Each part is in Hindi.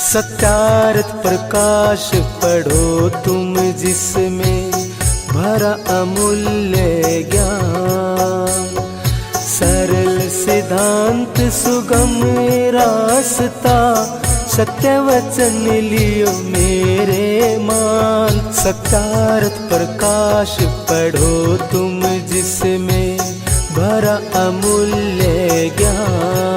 सत्यार्थ प्रकाश पढ़ो तुम जिसमें भरा अमूल्य ज्ञान। सरल सिद्धांत सुगम रास्ता सत्य वचन लियो मेरे मान। सत्यार्थ प्रकाश पढ़ो तुम जिसमें भरा अमूल्य ज्ञान।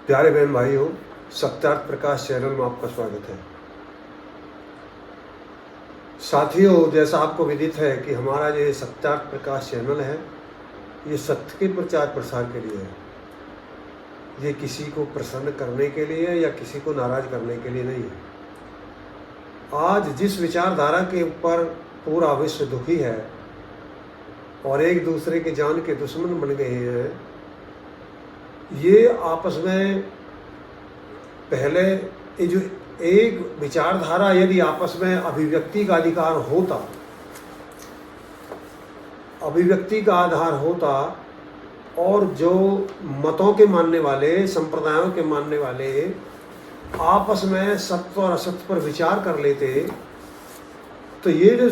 प्यारे बहन भाइयों, सत्यार्थ प्रकाश चैनल में आपका स्वागत है। साथियों, जैसा आपको विदित है कि हमारा ये सत्यार्थ प्रकाश चैनल है, ये सत्य के प्रचार प्रसार के लिए है। ये किसी को प्रसन्न करने के लिए या किसी को नाराज करने के लिए नहीं है। आज जिस विचारधारा के ऊपर पूरा विश्व दुखी है और एक दूसरे के जान के दुश्मन बन गए हैं, ये आपस में पहले ये जो एक विचारधारा यदि आपस में अभिव्यक्ति का अधिकार होता, अभिव्यक्ति का आधार होता और जो मतों के मानने वाले, संप्रदायों के मानने वाले आपस में सत्य और असत्य पर विचार कर लेते, तो ये जो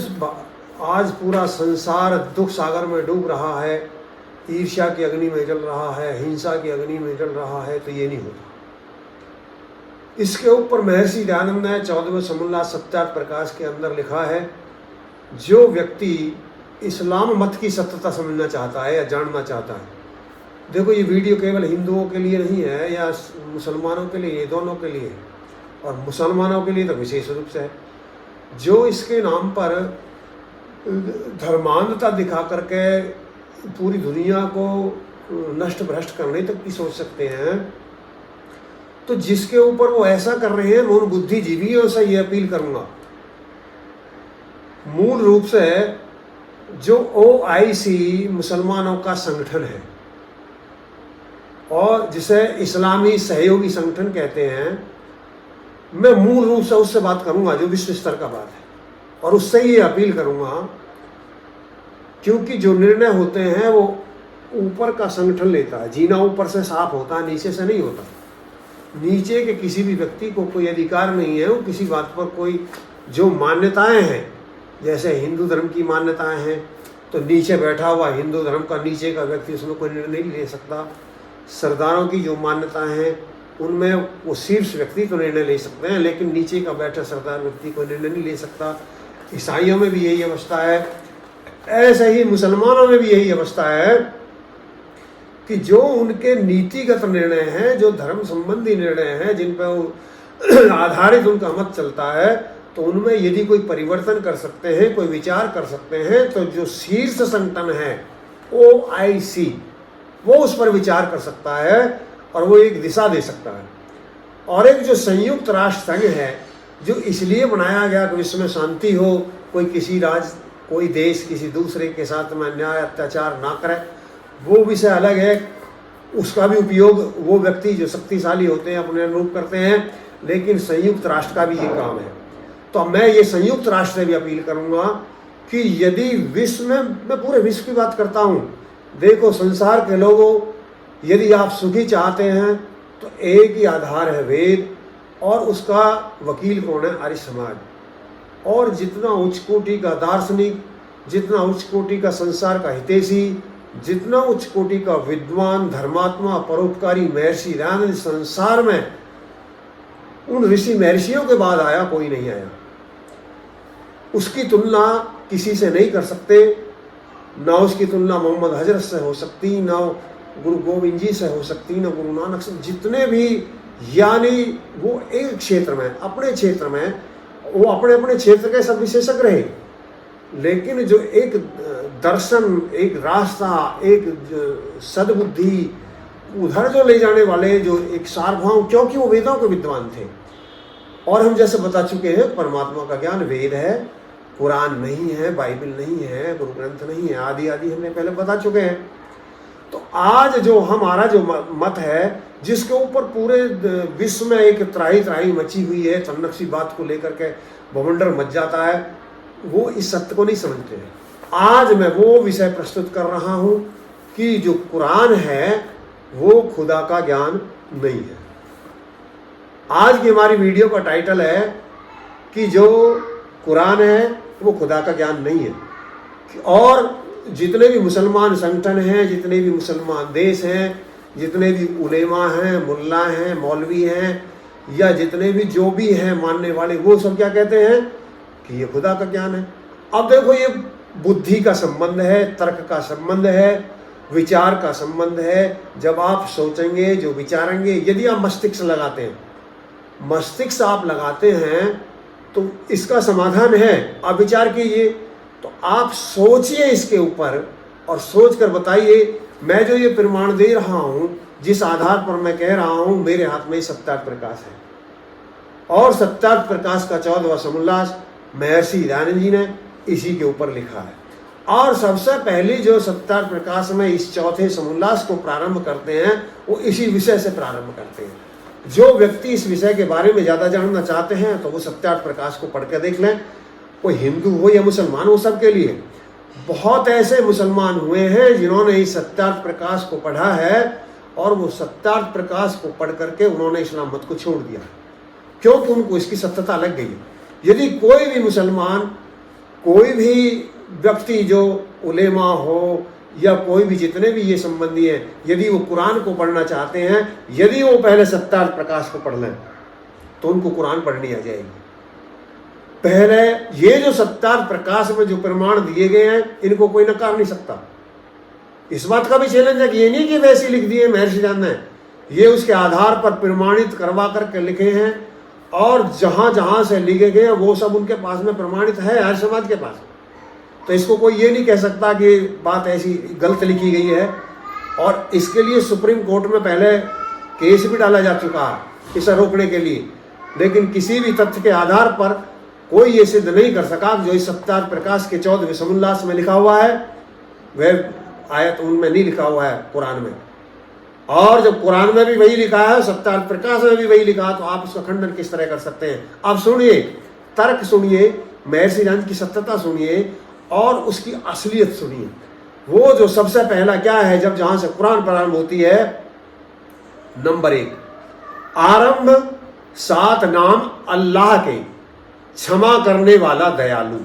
आज पूरा संसार दुख सागर में डूब रहा है, ईर्ष्या की अग्नि में जल रहा है, हिंसा की अग्नि में जल रहा है, तो ये नहीं होता। इसके ऊपर महर्षि दयानंद ने 14वें समोल्लास सत्यार्थ प्रकाश के अंदर लिखा है, जो व्यक्ति इस्लाम मत की सत्यता समझना चाहता है या जानना चाहता है। देखो, ये वीडियो केवल हिंदुओं के लिए नहीं है या मुसलमानों के लिए, ये दोनों के लिए, और मुसलमानों के लिए तो विशेष रूप से है। जो इसके नाम पर धर्मांधता दिखा करके पूरी दुनिया को नष्ट भ्रष्ट करने तक की सोच सकते हैं, तो जिसके ऊपर वो ऐसा कर रहे हैं, मैं उन बुद्धिजीवियों से ये अपील करूंगा, मूल रूप से जो OIC मुसलमानों का संगठन है और जिसे इस्लामी सहयोगी संगठन कहते हैं, मैं मूल रूप से उससे बात करूंगा जो विश्व स्तर का बात है, और उससे ये अपील करूंगा, क्योंकि जो निर्णय होते हैं वो ऊपर का संगठन लेता है। जीना ऊपर से साफ होता है, नीचे से नहीं होता। नीचे के किसी भी व्यक्ति को कोई अधिकार नहीं है वो किसी बात पर, कोई जो मान्यताएं हैं, जैसे हिंदू धर्म की मान्यताएं हैं, तो नीचे बैठा हुआ हिंदू धर्म का नीचे का व्यक्ति उसमें कोई निर्णय नहीं ले सकता। सरदारों की जो मान्यताएं हैं उनमें वो शीर्ष व्यक्ति तो निर्णय ले सकते हैं, लेकिन नीचे का बैठा सरदार व्यक्ति कोई निर्णय नहीं ले सकता। ईसाइयों में भी यही अवस्था है, ऐसे ही मुसलमानों में भी यही अवस्था है कि जो उनके नीतिगत निर्णय हैं, जो धर्म संबंधी निर्णय हैं, जिन पर आधारित उनका मत चलता है, तो उनमें यदि कोई परिवर्तन कर सकते हैं, कोई विचार कर सकते हैं, तो जो शीर्ष संगठन है OIC वो उस पर विचार कर सकता है और वो एक दिशा दे सकता है। और एक जो संयुक्त राष्ट्र संघ है, जो इसलिए बनाया गया कि विश्व में शांति हो, कोई किसी राज्य, कोई देश किसी दूसरे के साथ में अन्याय अत्याचार ना करे, वो विषय अलग है। उसका भी उपयोग वो व्यक्ति जो शक्तिशाली होते हैं अपने अनुरूप करते हैं, लेकिन संयुक्त राष्ट्र का भी ये काम है। तो मैं ये संयुक्त राष्ट्र से भी अपील करूंगा कि यदि विश्व में, मैं पूरे विश्व की बात करता हूँ, देखो संसार के लोगों, यदि आप सुखी चाहते हैं तो एक ही आधार है वेद, और उसका वकील कौन है? आर्य समाज। और जितना उच्च कोटि का दार्शनिक, जितना उच्च कोटि का संसार का हितैषी, जितना उच्च कोटि का विद्वान, धर्मात्मा, परोपकारी महर्षि दयानंद संसार में उन ऋषि महर्षियों के बाद आया, कोई नहीं आया। उसकी तुलना किसी से नहीं कर सकते, ना उसकी तुलना मोहम्मद हजरत से हो सकती, ना गुरु गोविंद जी से हो सकती, ना गुरु नानक से। जितने भी यानी वो एक क्षेत्र में, अपने क्षेत्र में, वो अपने अपने क्षेत्र के सब विशेषज्ञ रहे, लेकिन जो एक दर्शन, एक रास्ता, एक सद्बुद्धि उधर जो ले जाने वाले, जो एक सार्वभौम, क्योंकि वो वेदों के विद्वान थे। और हम जैसे बता चुके हैं, परमात्मा का ज्ञान वेद है, कुरान नहीं है, बाइबल नहीं है, गुरु ग्रंथ नहीं है, आदि आदि हमने पहले बता चुके हैं। तो आज जो हमारा जो मत है, जिसके ऊपर पूरे विश्व में एक त्राही त्राही मची हुई है, तन्नक्सी बात को लेकर के बवंडर मच जाता है, वो इस सत्य को नहीं समझते हैं। आज मैं वो विषय प्रस्तुत कर रहा हूँ कि जो कुरान है वो खुदा का ज्ञान नहीं है। आज की हमारी वीडियो का टाइटल है कि जो कुरान है वो खुदा का ज्ञान नहीं है। और जितने भी मुसलमान संगठन हैं, जितने भी मुसलमान देश हैं, जितने भी उलेमा हैं, मुल्ला हैं, मौलवी हैं, या जितने भी जो भी हैं मानने वाले, वो सब क्या कहते हैं कि ये खुदा का ज्ञान है। अब देखो, ये बुद्धि का संबंध है, तर्क का संबंध है, विचार का संबंध है। जब आप सोचेंगे, जो विचारेंगे, यदि आप मस्तिष्क लगाते हैं, मस्तिष्क आप लगाते हैं तो इसका समाधान है। आप विचार कीजिए, तो आप सोचिए इसके ऊपर और सोच कर बताइए, मैं जो ये प्रमाण दे रहा हूं, जिस आधार पर मैं कह रहा हूं, मेरे हाथ में सत्यार्थ प्रकाश है और सत्यार्थ प्रकाश का 14वां समुल्लास महर्षि दयानंद जी ने इसी के ऊपर लिखा है। और सबसे पहले जो सत्यार्थ प्रकाश में इस चौथे समुल्लास को प्रारंभ करते हैं, वो इसी विषय से प्रारंभ करते हैं। जो व्यक्ति इस विषय के बारे में ज़्यादा जानना चाहते हैं तो वो सत्यार्थ प्रकाश को पढ़ के देख लें। कोई हिंदू हो या मुसलमान हो, सबके लिए। बहुत ऐसे मुसलमान हुए हैं जिन्होंने इस सत्यार्थ प्रकाश को पढ़ा है और वो सत्यार्थ प्रकाश को पढ़ करके उन्होंने इस्लाम मत को छोड़ दिया, क्योंकि उनको इसकी सत्यता लग गई। यदि कोई भी मुसलमान, कोई भी व्यक्ति जो उलेमा हो या कोई भी जितने भी ये संबंधी हैं, यदि वो कुरान को पढ़ना चाहते हैं, यदि वो पहले सत्यार्थ प्रकाश को पढ़ लें तो उनको कुरान पढ़नी आ जाएगी। पहले ये जो सत्यार्थ प्रकाश में जो प्रमाण दिए गए हैं, इनको कोई नकार नहीं सकता। इस बात का भी चैलेंज है कि ये नहीं कि वैसे लिख दिए महर्षि दयानंद ने, ये उसके आधार पर प्रमाणित करवा करके लिखे हैं और जहां जहां से लिखे गए वो सब उनके पास में प्रमाणित है, आर्य समाज के पास। तो इसको कोई ये नहीं कह सकता कि बात ऐसी गलत लिखी गई है। और इसके लिए सुप्रीम कोर्ट में पहले केस भी डाला जा चुका है इसे रोकने के लिए, लेकिन किसी भी तथ्य के आधार पर कोई ये सिद्ध नहीं कर सका जो इस सत्यार्थ प्रकाश के 14वें समुल्लास में लिखा हुआ है वह आयत उनमें नहीं लिखा हुआ है कुरान में। और जब कुरान में भी वही लिखा है, सत्यार्थ प्रकाश में भी वही लिखा है, तो आप उसका खंडन किस तरह कर सकते हैं? आप सुनिए, तर्क सुनिए, महर्षि दयानंद की सत्यता सुनिए और उसकी असलियत सुनिए। वो जो सबसे पहला क्या है, जब जहां से कुरान प्रारंभ होती है, नंबर 1, आरंभ 7 नाम अल्लाह के, क्षमा करने वाला दयालु,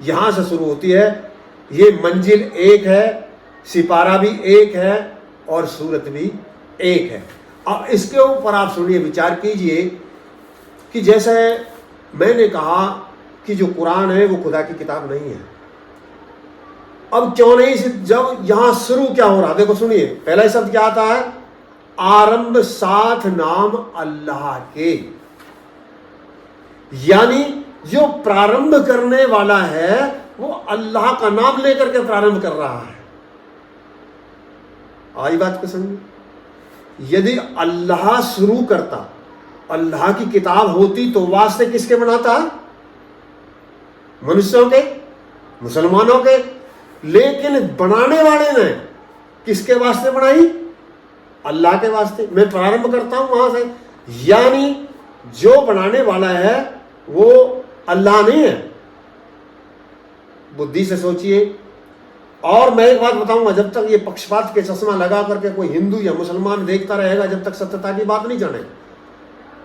यहां से शुरू होती है। ये मंजिल 1 है, सिपारा भी 1 है और सूरत भी 1 है। अब इसके ऊपर आप सुनिए, विचार कीजिए कि जैसे मैंने कहा कि जो कुरान है वो खुदा की किताब नहीं है। अब क्यों नहीं? जब यहां शुरू क्या हो रहा, देखो सुनिए, पहला शब्द क्या आता है? आरंभ 7 नाम अल्लाह के, यानी जो प्रारंभ करने वाला है वो अल्लाह का नाम लेकर के प्रारंभ कर रहा है। आई बात को समझिए। यदि अल्लाह शुरू करता, अल्लाह की किताब होती तो वास्ते किसके बनाता? मनुष्यों के, मुसलमानों के। लेकिन बनाने वाले ने किसके वास्ते बनाई? अल्लाह के वास्ते। मैं प्रारंभ करता हूं वहां से, यानी जो बनाने वाला है वो अल्लाह नहीं है। बुद्धि से सोचिए। और मैं एक बात बताऊंगा, जब तक ये पक्षपात के चश्मा लगा करके कोई हिंदू या मुसलमान देखता रहेगा, जब तक सत्यता की बात नहीं जाने।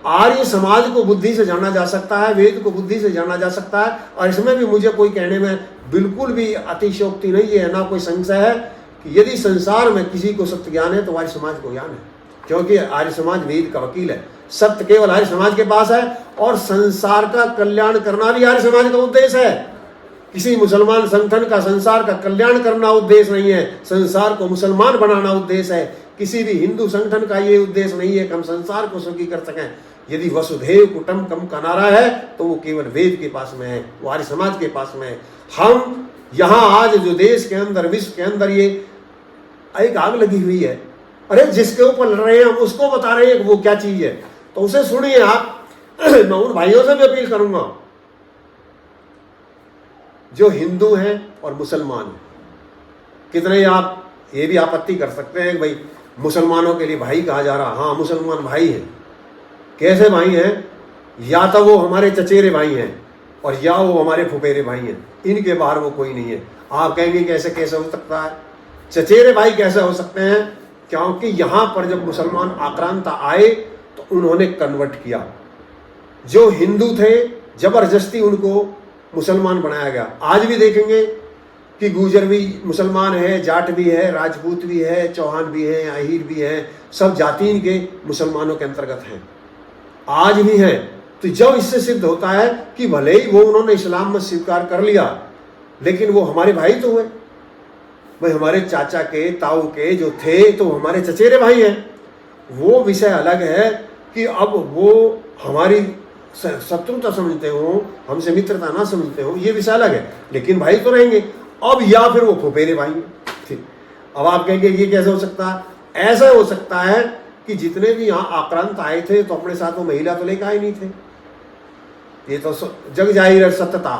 आर्य समाज को बुद्धि से जाना जा सकता है, वेद को बुद्धि से जाना जा सकता है, और इसमें भी मुझे कोई कहने में बिल्कुल भी अतिशयोक्ति नहीं है, ना कोई संशय है कि यदि संसार में किसी को सत्य ज्ञान है तो आर्य समाज को ज्ञान है, क्योंकि आर्य समाज वेद का वकील है। सत्य केवल आर्य समाज के पास है और संसार का कल्याण करना भी आर्य समाज का उद्देश्य है। किसी मुसलमान संगठन का संसार का कल्याण करना उद्देश्य नहीं है, संसार को मुसलमान बनाना उद्देश्य है। किसी भी हिंदू संगठन का ये उद्देश्य नहीं है कि हम संसार को सुखी कर सकें। यदि वसुधैव कुटुंबकम का नारा है तो वो केवल वेद के पास में है, वो आर्य समाज के पास में है। हम यहाँ आज जो देश के अंदर, विश्व के अंदर ये एक आग लगी हुई है, अरे जिसके ऊपर लड़ रहे हैं हम उसको बता रहे हैं कि वो क्या चीज है, तो उसे सुनिए आप। मैं उन भाइयों से भी अपील करूंगा जो हिंदू हैं और मुसलमान हैं। कितने आप ये भी आपत्ति कर सकते हैं कि भाई मुसलमानों के लिए भाई कहा जा रहा, हाँ मुसलमान भाई हैं। कैसे भाई हैं? या तो वो हमारे चचेरे भाई हैं और या वो हमारे फुफेरे भाई हैं, इनके बाहर वो कोई नहीं है। आप कहेंगे कैसे कैसे हो सकता है? चचेरे भाई कैसे हो सकते हैं? क्योंकि यहां पर जब मुसलमान आक्रांता आए तो उन्होंने कन्वर्ट किया। जो हिंदू थे जबरदस्ती उनको मुसलमान बनाया गया। आज भी देखेंगे कि गुर्जर भी मुसलमान है, जाट भी है, राजपूत भी है, चौहान भी है, अहीर भी है, सब जाति इनके मुसलमानों के अंतर्गत हैं, आज भी हैं। तो जब इससे सिद्ध होता है कि भले ही वो उन्होंने इस्लाम में स्वीकार कर लिया, लेकिन वो हमारे भाई तो हुए। भाई हमारे चाचा के ताऊ के जो थे तो हमारे चचेरे भाई हैं। वो विषय अलग है कि अब वो हमारी शत्रुता समझते हो, हमसे मित्रता ना समझते हो, ये विषय अलग है, लेकिन भाई तो रहेंगे। अब या फिर वो फुफेरे भाई हैं। अब आप कहेंगे ये कैसे हो सकता है? ऐसा हो सकता है कि जितने भी यहाँ आक्रांत आए थे तो अपने साथ वो महिला तो लेकर आए नहीं थे। ये तो जग जाहिर सत्यता।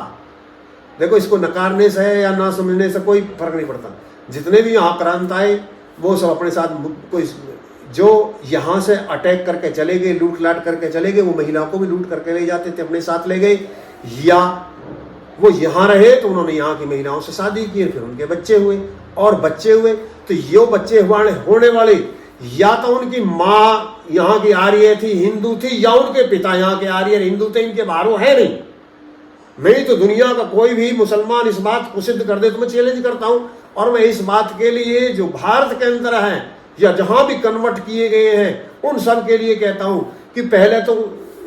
देखो, इसको नकारने से या ना समझने से कोई फर्क नहीं पड़ता। जितने भी यहाँ आक्रांत आए वो सब अपने साथ, कोई जो यहाँ से अटैक करके चले गए, लूट लाट करके चले गए, वो महिलाओं को भी लूट करके ले जाते थे, अपने साथ ले गए। या वो यहाँ रहे तो उन्होंने यहाँ की महिलाओं से शादी की, फिर उनके बच्चे हुए, और बच्चे हुए तो ये बच्चे होने वाले या तो उनकी माँ यहाँ की आर्य थी, हिंदू थी, या उनके पिता यहाँ के आर्य हिंदू थे। इनके बाहरों है नहीं तो दुनिया का कोई भी मुसलमान इस बात को सिद्ध कर दे तो मैं चैलेंज करता हूं। और मैं इस बात के लिए जो भारत के अंदर है या जहां भी कन्वर्ट किए गए हैं उन सब के लिए कहता हूं कि पहले तो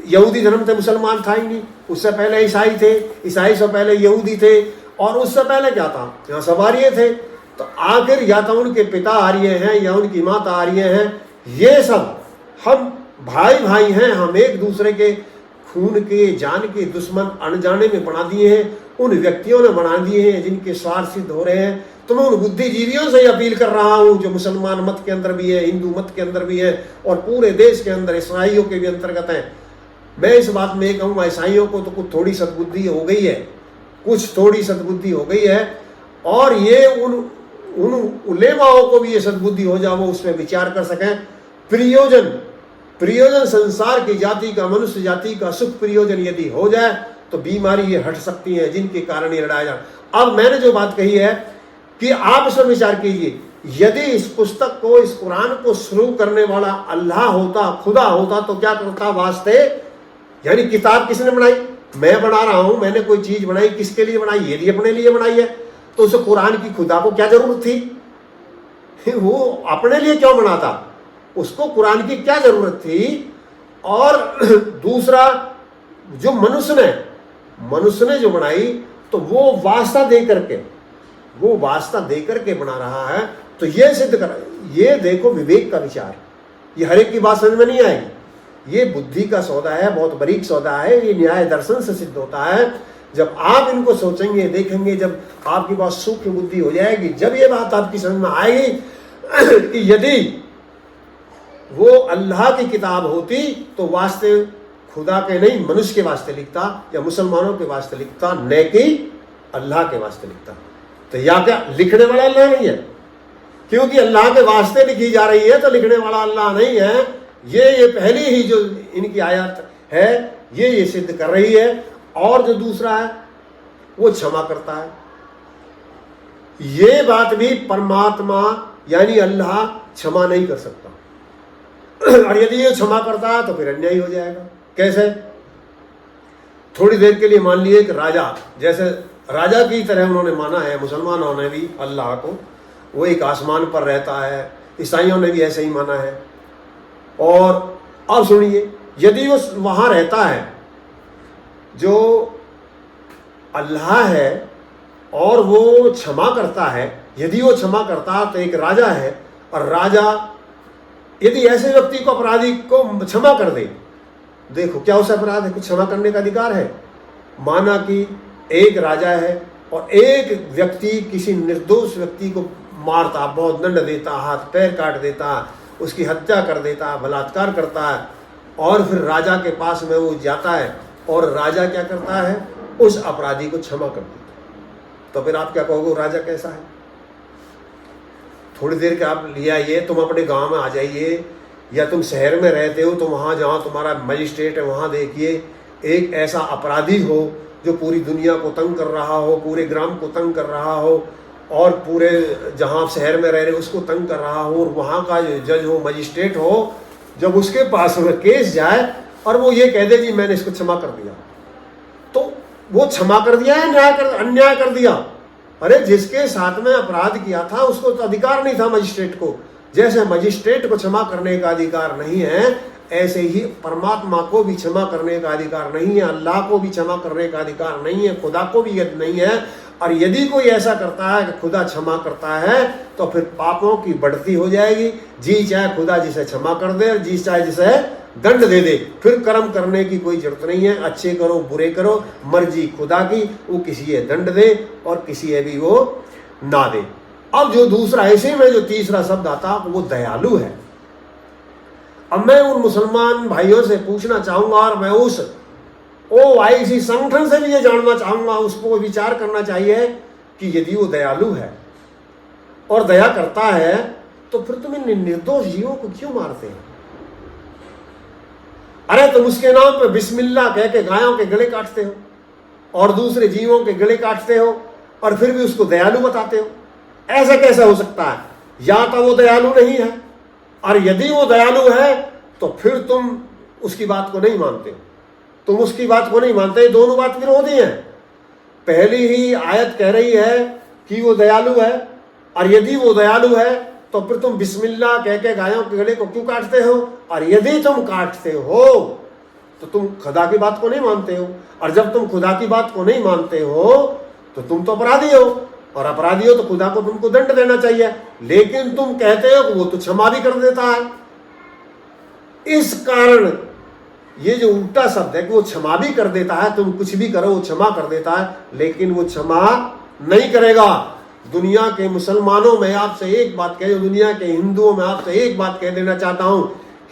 यहूदी धर्म थे, मुसलमान था ही नहीं। उससे पहले ईसाई थे, ईसाई से पहले यहूदी थे, और उससे पहले क्या था, यहाँ सब आर्य थे। तो आखिर या तो उनके पिता आर्य हैं या उनकी माता आर्य हैं। ये सब हम भाई भाई हैं, हम एक दूसरे के खून के जान के दुश्मन अनजाने में बना दिए हैं, उन व्यक्तियों ने बना दिए हैं जिनके स्वार्थ सिद्ध हो रहे हैं। तो मैं उन बुद्धिजीवियों से अपील कर रहा हूं जो मुसलमान मत के अंदर भी है, हिंदू मत के अंदर भी है, और पूरे देश के अंदर ईसाइयों के भी अंतर्गत है। मैं इस बात में ये कहूँगा, ईसाइयों को तो कुछ थोड़ी सद्बुद्धि हो गई है, कुछ थोड़ी सद्बुद्धि हो गई है, और ये उन उलेमाओं को भी ये सद्बुद्धि हो जाए, वो उस पर विचार कर सकें। प्रयोजन संसार की जाति का, मनुष्य जाति का सुख प्रयोजन यदि हो जाए तो बीमारी ये हट सकती है जिनके कारण ये लड़ाया जाए। अब मैंने जो बात कही है कि आप इस पर विचार कीजिए, यदि इस पुस्तक को, इस कुरान को शुरू करने वाला अल्लाह होता, खुदा होता, तो क्या करता वास्ते? यानी किताब किसने बनाई? मैं बना रहा हूं, मैंने कोई चीज बनाई, किसके लिए बनाई? यदि अपने लिए बनाई है तो उसे कुरान की खुदा को क्या जरूरत थी? वो अपने लिए क्यों बनाता? उसको कुरान की क्या जरूरत थी? और दूसरा, जो मनुष्य ने जो बनाई तो वो वास्ता दे करके बना रहा है। तो ये सिद्ध कर, ये देखो विवेक का विचार, ये हर एक की बात समझ में नहीं आएगी। ये बुद्धि का सौदा है, बहुत बारीक सौदा है, ये न्याय दर्शन से सिद्ध होता है। जब आप इनको सोचेंगे, देखेंगे, जब आपकी बात सूक्ष्म बुद्धि हो जाएगी, जब ये बात आपकी समझ में आएगी कि यदि वो अल्लाह की किताब होती तो वास्ते खुदा के नहीं, मनुष्य के वास्ते लिखता, या मुसलमानों के वास्ते लिखता, न कि अल्लाह के वास्ते लिखता। तो या क्या लिखने वाला अल्लाह नहीं है? क्योंकि अल्लाह के वास्ते लिखी जा रही है तो लिखने वाला अल्लाह नहीं है। ये पहली ही जो इनकी आयत है ये सिद्ध कर रही है। और जो दूसरा है वो क्षमा करता है। ये बात भी परमात्मा यानी अल्लाह क्षमा नहीं कर सकता। और यदि ये क्षमा करता है तो फिर अन्याय हो जाएगा। कैसे? थोड़ी देर के लिए मान लिए कि राजा, जैसे राजा की तरह उन्होंने माना है मुसलमानों ने भी अल्लाह को, वो एक आसमान पर रहता है, ईसाइयों ने भी ऐसे ही माना है। और अब सुनिए, यदि वो वहां रहता है, जो अल्लाह है, और वो क्षमा करता है, यदि वो क्षमा करता तो एक राजा है, और राजा यदि ऐसे व्यक्ति को, अपराधी को क्षमा कर दे, देखो क्या उसे अपराध है? कुछ क्षमा करने का अधिकार है। माना कि एक राजा है और एक व्यक्ति किसी निर्दोष व्यक्ति को मारता, बहुत दंड देता, हाथ पैर काट देता, उसकी हत्या कर देता, बलात्कार करता है, और फिर राजा के पास में वो जाता है और राजा क्या करता है? उस अपराधी को क्षमा कर देता। तो फिर आप क्या कहोगे, राजा कैसा है? थोड़ी देर के आप ले आइए, तुम अपने गांव में आ जाइए, या तुम शहर में रहते हो तो वहाँ जहाँ तुम्हारा मजिस्ट्रेट है वहाँ देखिए एक ऐसा अपराधी हो जो पूरी दुनिया को तंग कर रहा हो, पूरे ग्राम को तंग कर रहा हो, और पूरे जहाँ आप शहर में रह रहे उसको तंग कर रहा हो, और वहाँ का जो जज हो, मजिस्ट्रेट हो, जब उसके पास केस जाए और वो ये कह दे जी मैंने इसको क्षमा कर दिया, तो वो क्षमा कर दिया है अन्याय कर दिया? अरे जिसके साथ में अपराध किया था उसको तो अधिकार नहीं था मजिस्ट्रेट को। जैसे मजिस्ट्रेट को क्षमा करने का अधिकार नहीं है, ऐसे ही परमात्मा को भी क्षमा करने का अधिकार नहीं है, अल्लाह को भी क्षमा करने का अधिकार नहीं है, खुदा को भी नहीं है। और यदि कोई ऐसा करता है कि खुदा क्षमा करता है तो फिर पापों की बढ़ती हो जाएगी। जी चाहे खुदा जिसे क्षमा कर दे, जी चाहे जिसे दंड दे दे, फिर कर्म करने की कोई जरूरत नहीं है। अच्छे करो बुरे करो, मर्जी खुदा की, वो किसी है दंड दे और किसी है भी वो ना दे। अब जो दूसरा, ऐसे में जो तीसरा शब्द आता वो दयालु है। अब मैं उन मुसलमान भाइयों से पूछना चाहूंगा, और मैं उस OIC संगठन से भी ये जानना चाहूंगा, उसको विचार करना चाहिए कि यदि वो दयालु है और दया करता है तो फिर तुम इन निर्दोष जीवों को क्यों मारते हो? अरे तुम उसके नाम पे बिस्मिल्लाह कह के गायों के गले काटते हो और दूसरे जीवों के गले काटते हो और फिर भी उसको दयालु बताते हो। ऐसा कैसा हो सकता है? या तो वो दयालु नहीं है, और यदि वो दयालु है तो फिर तुम उसकी बात को नहीं मानते हो, तुम उसकी बात को नहीं मानते। दोनों बात विरोधी है। पहली ही आयत कह रही है कि वो दयालु है, और यदि वो दयालु है तो फिर तुम बिस्मिल्लाह कह के गायों के गले को क्यों काटते हो? और यदि तुम काटते हो तो तुम खुदा की बात को नहीं मानते हो, और जब तुम खुदा की बात को नहीं मानते हो तो तुम तो अपराधी हो, और अपराधी हो तो खुदा को तुमको दंड देना चाहिए। लेकिन तुम कहते हो कि वो तो क्षमा भी कर देता है। इस कारण ये जो उल्टा शब्द है कि वो क्षमा भी कर देता है, तुम कुछ भी करो वो क्षमा कर देता है, लेकिन वो क्षमा नहीं करेगा। दुनिया के मुसलमानों में आपसे एक बात कह, दुनिया के हिंदुओं में आपसे एक बात कह देना चाहता हूं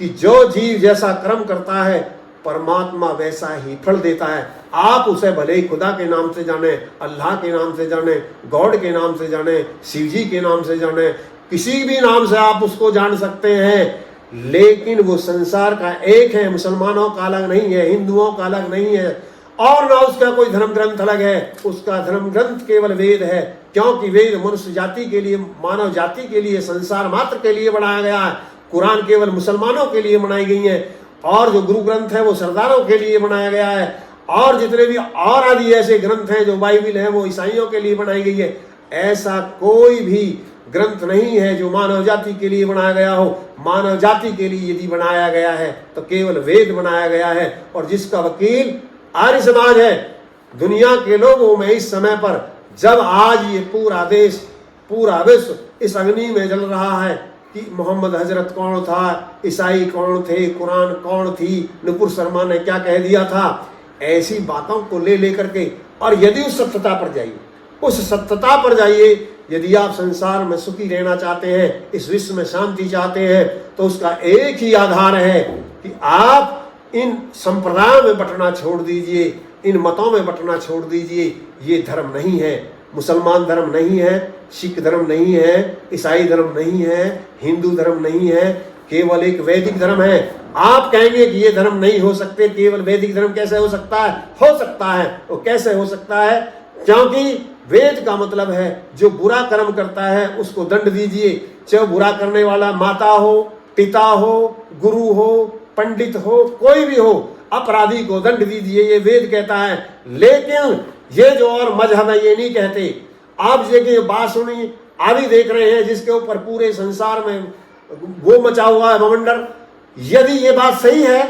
कि जो जीव जैसा कर्म करता है परमात्मा वैसा ही फल देता है। आप उसे भले ही खुदा के नाम से जाने, अल्लाह के नाम से जाने, गॉड के नाम से जाने, शिव जी के नाम से जाने, किसी भी नाम से आप उसको जान सकते हैं, लेकिन वो संसार का एक है, मुसलमानों का अलग नहीं है, हिंदुओं का अलग नहीं है, और ना उसका कोई धर्म ग्रंथ अलग है। उसका धर्म ग्रंथ केवल वेद है, क्योंकि वेद मनुष्य जाति के लिए, मानव जाति के लिए, संसार मात्र के लिए बनाया गया है। कुरान केवल मुसलमानों के लिए बनाई गई है, और जो गुरु ग्रंथ है वो सरदारों के लिए बनाया गया है, और जितने भी और आदि ऐसे ग्रंथ हैं जो बाइबिल है वो ईसाइयों के लिए बनाई गई है। ऐसा कोई भी ग्रंथ नहीं है जो मानव जाति के लिए बनाया गया हो। मानव जाति के लिए यदि बनाया गया है तो केवल वेद बनाया गया है, और जिसका वकील आर्य समाज है। दुनिया के लोगों में इस समय पर, जब आज ये पूरा देश, पूरा विश्व इस अग्नि में जल रहा है कि मोहम्मद हजरत कौन था, ईसाई कौन थे, कुरान कौन थी, नुपुर शर्मा ने क्या कह दिया था, ऐसी बातों को ले लेकर के, और यदि उस सत्यता पर जाइए, उस सत्यता पर जाइए, यदि आप संसार में सुखी रहना चाहते हैं, इस विश्व में शांति चाहते हैं, तो उसका एक ही आधार है कि आप इन संप्रदायों में बंटना छोड़ दीजिए, इन मतों में बंटना छोड़ दीजिए। ये धर्म नहीं है, मुसलमान धर्म नहीं है, सिख धर्म नहीं है, ईसाई धर्म नहीं है, हिंदू धर्म नहीं है, केवल एक वैदिक धर्म है। आप कहेंगे कि ये धर्म नहीं हो सकते, केवल वैदिक धर्म कैसे हो सकता है? हो सकता है। वो कैसे हो सकता है? क्योंकि वेद का मतलब है जो बुरा कर्म करता है उसको दंड दीजिए, चाहे बुरा करने वाला माता हो, पिता हो, गुरु हो, पंडित हो, कोई भी हो, अपराधी को दंड दीजिए, ये वेद कहता है। लेकिन ये जो और मजहब है ये नहीं कहते। आप देखिए बांसुरी आदि देख रहे हैं जिसके ऊपर पूरे संसार में वो मचा हुआ है बवंडर। यदि ये बात सही है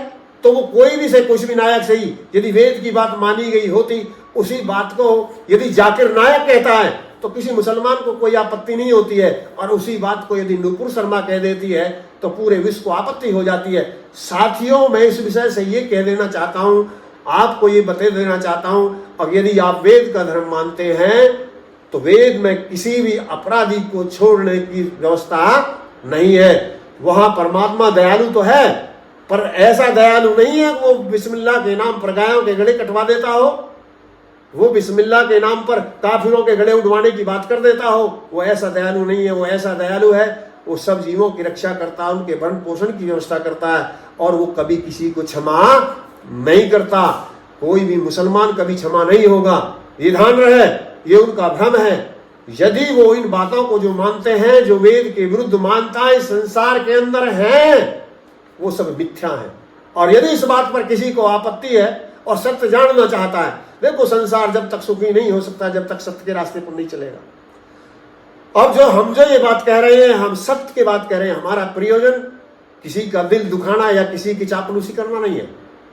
तो वो कोई भी से कुछ भी नायक सही, यदि वेद की बात मानी गई होती, उसी बात को यदि जाकिर नायक कहता है तो किसी मुसलमान को कोई आपत्ति नहीं होती है, और उसी बात को यदि नुपुर शर्मा कह देती है तो पूरे विश्व को आपत्ति हो जाती है। साथियों, मैं इस विषय से ये कह देना चाहता हूं, आपको ये बता देना चाहता हूं, अब यदि आप वेद का धर्म मानते हैं तो वेद में किसी भी अपराधी को छोड़ने की व्यवस्था नहीं है। वहां परमात्मा दयालु तो है, पर ऐसा दयालु नहीं है वो बिस्मिल्लाह के नाम पर गायों के गले कटवा देता हो, वो बिस्मिल्लाह के नाम पर काफिरों के गले उड़वाने की बात कर देता हो। वो ऐसा दयालु नहीं है। वो ऐसा दयालु है, वो सब जीवों की रक्षा करता है, उनके भरण पोषण की व्यवस्था करता है, और वो कभी किसी को क्षमा नहीं करता। कोई भी मुसलमान कभी क्षमा नहीं होगा, ये ध्यान रहे, ये उनका भ्रम है। यदि वो इन बातों को जो मानते हैं, जो वेद के विरुद्ध मान्यताएं संसार के अंदर हैं, वो सब मिथ्या है। और यदि इस बात पर किसी को आपत्ति है और सत्य जानना चाहता है, देखो संसार जब तक सुखी नहीं हो सकता जब तक सत्य के रास्ते पर नहीं चलेगा। अब हम जो ये बात कह रहे हैं, हम सत्य की बात कह रहे हैं। हमारा प्रयोजन किसी का दिल दुखाना या किसी की चापलूसी करना नहीं है।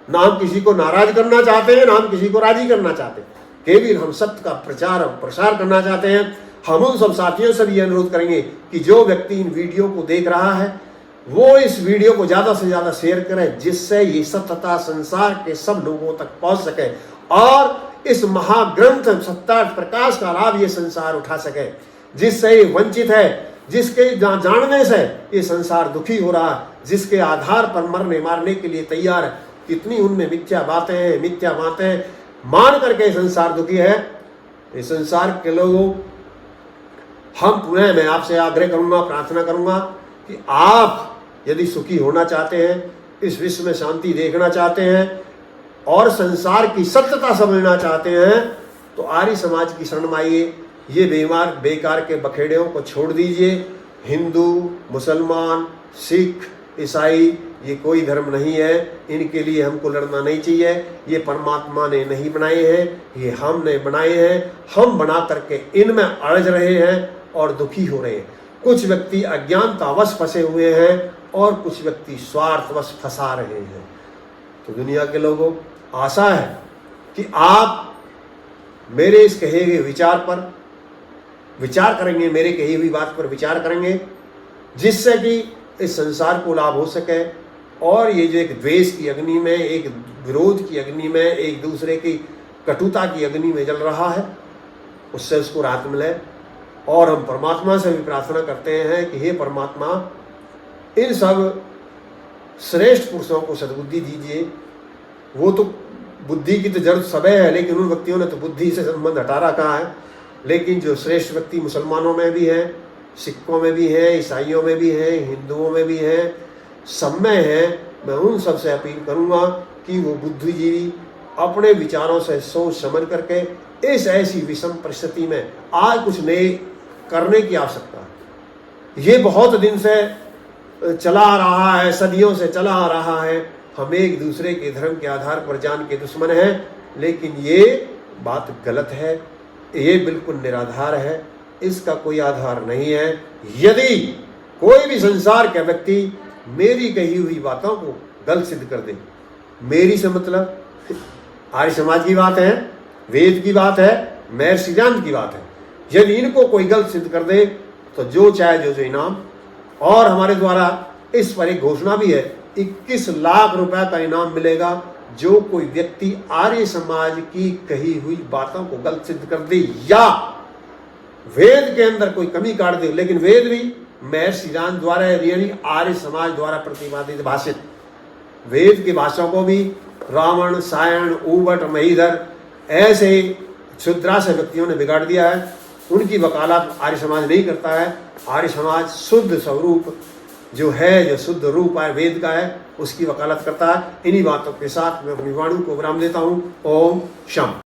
ना हम किसी को नाराज करना चाहते हैं, ना हम किसी को राजी करना चाहते हैं। केवल हम सत्य का प्रचार और प्रसार करना चाहते हैं। हम उन सब साथियों से भी अनुरोध करेंगे कि जो व्यक्ति इन वीडियो को देख रहा है वो इस वीडियो को ज्यादा से ज्यादा शेयर करे, जिससे ये सत्यता संसार के सब लोगों तक पहुंच सके और इस महाग्रंथ सत्यार्थ प्रकाश का लाभ ये संसार उठा सके। जिससे ये वंचित है, जिसके जानने से ये संसार दुखी हो रहा है, जिसके आधार पर मरने मारने के लिए तैयार है, कितनी उनमें मिथ्या बातें हैं, मिथ्या बातें मान करके संसार दुखी है। इस संसार के लोगों, हम पुनः मैं आपसे आग्रह करूंगा, प्रार्थना करूंगा कि आप यदि सुखी होना चाहते हैं, इस विश्व में शांति देखना चाहते हैं और संसार की सत्यता समझना चाहते हैं, तो आर्य समाज की शरण में आइए। ये बेकार के बखेड़ों को छोड़ दीजिए। हिंदू, मुसलमान, सिख, ईसाई, ये कोई धर्म नहीं है, इनके लिए हमको लड़ना नहीं चाहिए। ये परमात्मा ने नहीं बनाए हैं, ये हमने बनाए हैं। हम बना करके इनमें अड़ज रहे हैं और दुखी हो रहे हैं। कुछ व्यक्ति अज्ञानतावश फंसे हुए हैं और कुछ व्यक्ति स्वार्थवश फंसा रहे हैं। तो दुनिया के लोगों, आशा है कि आप मेरे इस कहे गए विचार पर विचार करेंगे, मेरे कही हुई बात पर विचार करेंगे, जिससे कि इस संसार को लाभ हो सके और ये जो एक द्वेष की अग्नि में, एक विरोध की अग्नि में, एक दूसरे की कटुता की अग्नि में जल रहा है, उससे उसको राहत मिले। और हम परमात्मा से भी प्रार्थना करते हैं कि हे परमात्मा, इन सब श्रेष्ठ पुरुषों को सद्बुद्धि दीजिए। वो तो बुद्धि की तो जरूरत सब है, लेकिन उन व्यक्तियों ने तो बुद्धि से संबंध हटा रखा है। लेकिन जो श्रेष्ठ व्यक्ति मुसलमानों में भी हैं, सिखों में भी हैं, ईसाइयों में भी हैं, हिंदुओं में भी हैं, सब में हैं, मैं उन सब से अपील करूँगा कि वो बुद्धिजीवी अपने विचारों से सोच समझ करके इस ऐसी विषम परिस्थिति में आज कुछ नए करने की आवश्यकता है। ये बहुत दिन से चला आ रहा है, सदियों से चला आ रहा है। हम एक दूसरे के धर्म के आधार पर जान के दुश्मन हैं, लेकिन ये बात गलत है, ये बिल्कुल निराधार है, इसका कोई आधार नहीं है। यदि कोई भी संसार का व्यक्ति मेरी कही हुई बातों को गलत सिद्ध कर दे, मेरी से मतलब आर्य समाज की बात है, वेद की बात है, महर्षि सिद्धांत की बात है, यदि इनको कोई गलत सिद्ध कर दे तो जो चाहे जो इनाम। और हमारे द्वारा इस पर एक घोषणा भी है, 21 लाख रुपए का इनाम मिलेगा जो कोई व्यक्ति आर्य समाज की कही हुई बातों को गलत सिद्ध कर दे या वेद के अंदर कोई कमी काट दे। लेकिन वेद भी महर्षि सिद्धांत द्वारा यानी आर्य समाज द्वारा प्रतिपादित भाषित वेद की भाषाओं को भी रावण, सायण, ऊबट, महीधर ऐसे क्षुद्रास व्यक्तियों ने बिगाड़ दिया है। उनकी वकालत आर्य समाज नहीं करता है। आर्य समाज शुद्ध स्वरूप जो है, जो शुद्ध रूप है वेद का है, उसकी वकालत करता है। इन्हीं बातों के साथ मैं अपनी वाणी को विराम देता हूँ। ओम शम।